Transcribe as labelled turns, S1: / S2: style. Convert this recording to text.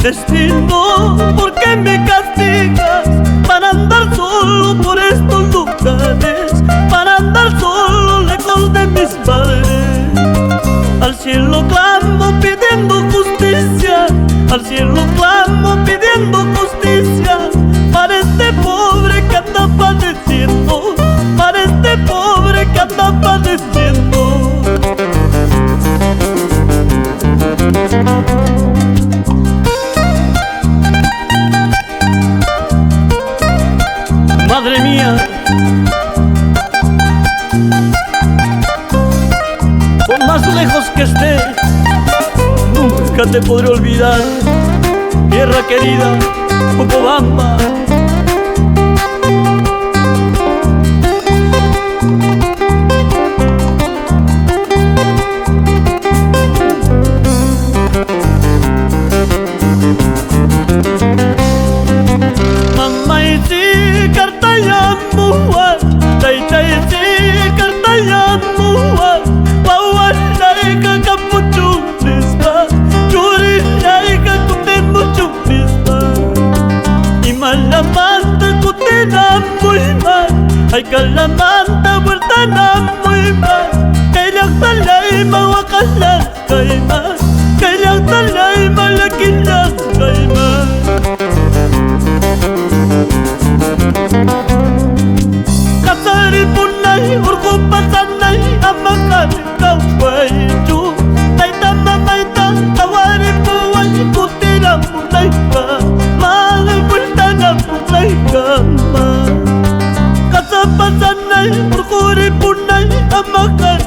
S1: Destino, ¿por qué me castigas? Para andar solo por estos lugares, para andar solo lejos de mis padres. Al cielo clamo pidiendo justicia, al cielo clamo pidiendo justicia, para este pobre que anda padeciendo, para este pobre que anda padeciendo. Madre mía, por más lejos que esté, nunca te podré olvidar, tierra querida, Cocobamba. Ay kalamanta bultana muy mal, kailang talay mawakalas kay man, kailang talay malakilas kay man. Kasari punay urko pasanay amakan kaway ju, tay tamamay tang tawari buwan kutira punay ka, mahal bultana punay ka man. Kasapasanay, urkuri punay, amakan